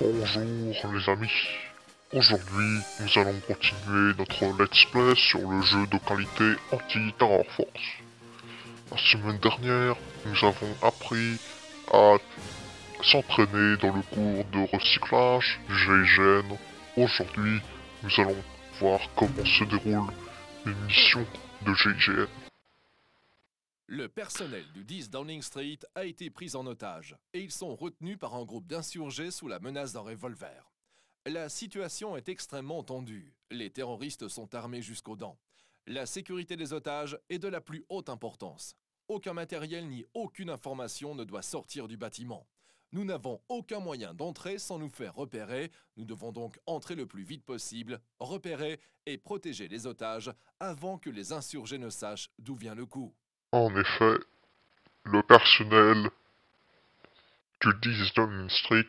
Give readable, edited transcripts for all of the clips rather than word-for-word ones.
Bonjour les amis, aujourd'hui nous allons continuer notre let's play sur le jeu de qualité anti-Terror Force. La semaine dernière, nous avons appris à s'entraîner dans le cours de recyclage du GIGN. Aujourd'hui, nous allons voir comment se déroule une mission de GIGN. Le personnel du 10 Downing Street a été pris en otage et ils sont retenus par un groupe d'insurgés sous la menace d'un revolver. La situation est extrêmement tendue. Les terroristes sont armés jusqu'aux dents. La sécurité des otages est de la plus haute importance. Aucun matériel ni aucune information ne doit sortir du bâtiment. Nous n'avons aucun moyen d'entrer sans nous faire repérer. Nous devons donc entrer le plus vite possible, repérer et protéger les otages avant que les insurgés ne sachent d'où vient le coup. En effet, le personnel du 10 Downing Street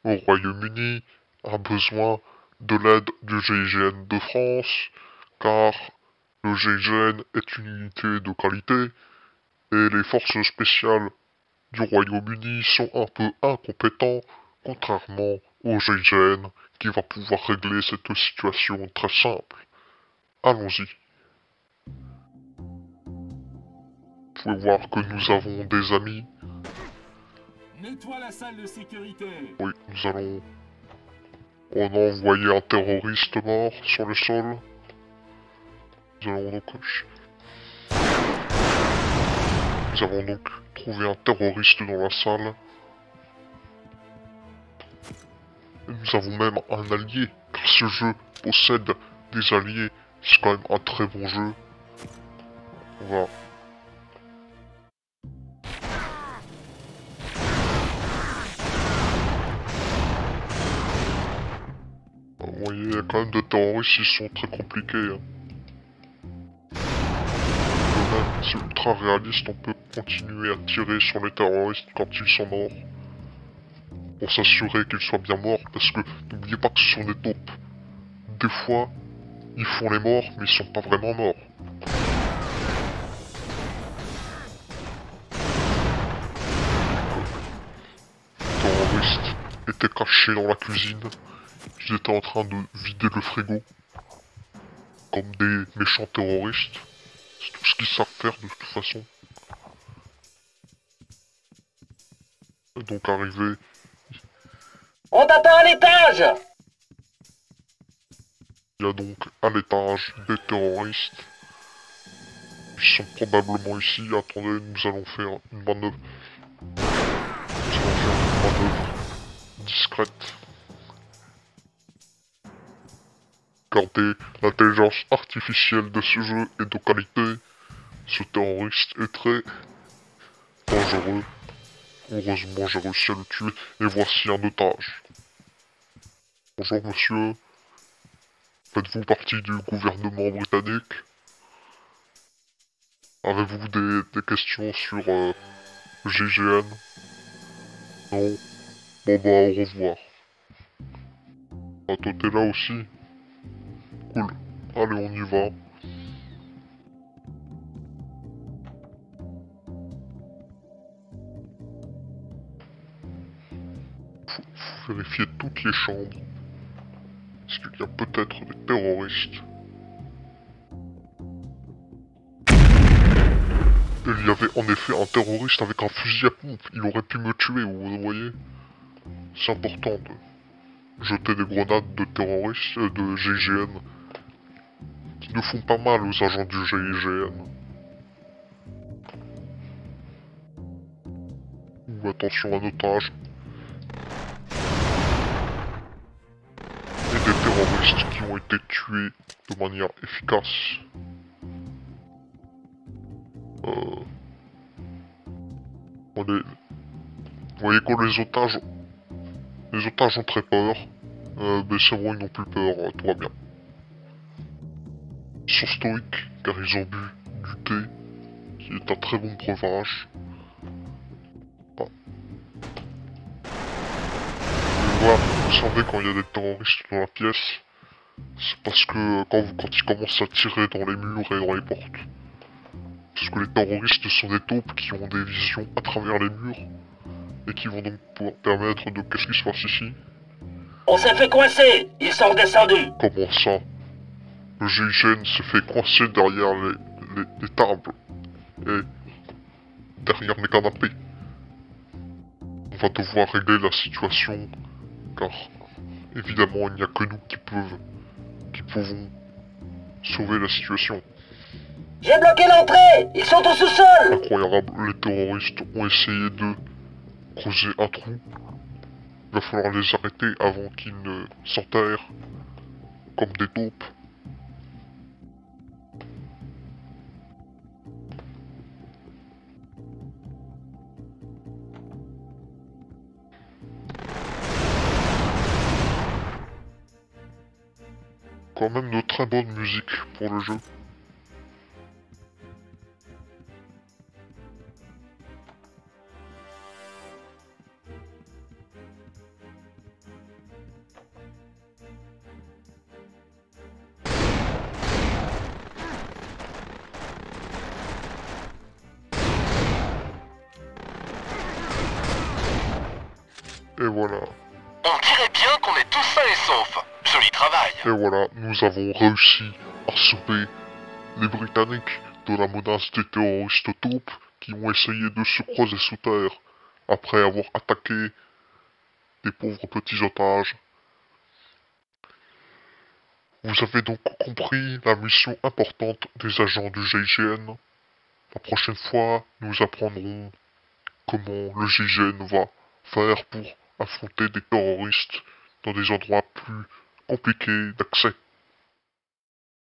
au Royaume-Uni a besoin de l'aide du GIGN de France, car le GIGN est une unité de qualité et les forces spéciales du Royaume-Uni sont un peu incompétents, contrairement au GIGN qui va pouvoir régler cette situation très simple. Allons-y. Vous pouvez voir que nous avons des amis. Nettoie la salle de sécurité. Oui, on a envoyé un terroriste mort sur le sol. Nous avons donc trouvé un terroriste dans la salle. Et nous avons même un allié, car ce jeu possède des alliés. C'est quand même un très bon jeu. On va... Vous voyez, il y a quand même des terroristes qui sont très compliqués. Hein. Même, c'est ultra réaliste, on peut continuer à tirer sur les terroristes quand ils sont morts. Pour s'assurer qu'ils soient bien morts, parce que n'oubliez pas que ce sont des taupes. Des fois, ils font les morts, mais ils sont pas vraiment morts. Les terroristes étaient cachés dans la cuisine. Ils étaient en train de vider le frigo. Comme des méchants terroristes. C'est tout ce qu'ils savent faire de toute façon. Et donc arrivé... On t'attend à l'étage. Il y a donc à l'étage des terroristes. Ils sont probablement ici. Attendez, nous allons faire une manœuvre. Nous allons faire une manœuvre discrète. Regardez, l'intelligence artificielle de ce jeu est de qualité. Ce terroriste est très dangereux. Heureusement, j'ai réussi à le tuer. Et voici un otage. Bonjour monsieur. Faites-vous partie du gouvernement britannique? Avez-vous des questions sur GIGN? Non? Bon bah au revoir. Ah toi t'es là aussi? Cool. Allez on y va. Faut vérifier toutes les chambres. Est-ce qu'il y a peut-être des terroristes? Il y avait en effet un terroriste avec un fusil à pompe. Il aurait pu me tuer, vous voyez? C'est important de jeter des grenades de terroristes, de GIGN, qui ne font pas mal aux agents du GIGN. Ou attention à un otage. Et des terroristes qui ont été tués de manière efficace. Vous voyez que les otages ont très peur. Mais c'est bon, ils n'ont plus peur, tout va bien. Ils sont stoïques, car ils ont bu du thé, qui est un très bon breuvage. Ah. Et voilà, vous savez quand il y a des terroristes dans la pièce, c'est parce que quand ils commencent à tirer dans les murs et dans les portes. Parce que les terroristes sont des taupes qui ont des visions à travers les murs. et qui vont donc pouvoir permettre de... Qu'est-ce qui se passe ici? On s'est fait coincer. Ils sont redescendus. Comment ça? Le GIGN se fait coincer derrière les tables et derrière les canapés. On va devoir régler la situation car évidemment il n'y a que nous qui pouvons sauver la situation. J'ai bloqué l'entrée. Ils sont au sous-sol. Incroyable, les terroristes ont essayé de creuser un trou. Il va falloir les arrêter avant qu'ils ne s'enterrent comme des taupes. Quand même de très bonne musique pour le jeu. Et voilà. On dirait bien qu'on est tous sains et saufs. Joli travail. Et voilà, nous avons réussi à sauver les Britanniques de la menace des terroristes taupes qui ont essayé de se creuser sous terre après avoir attaqué des pauvres petits otages. Vous avez donc compris la mission importante des agents du GIGN. La prochaine fois, nous apprendrons comment le GIGN va faire pour affronter des terroristes dans des endroits plus compliqués d'accès.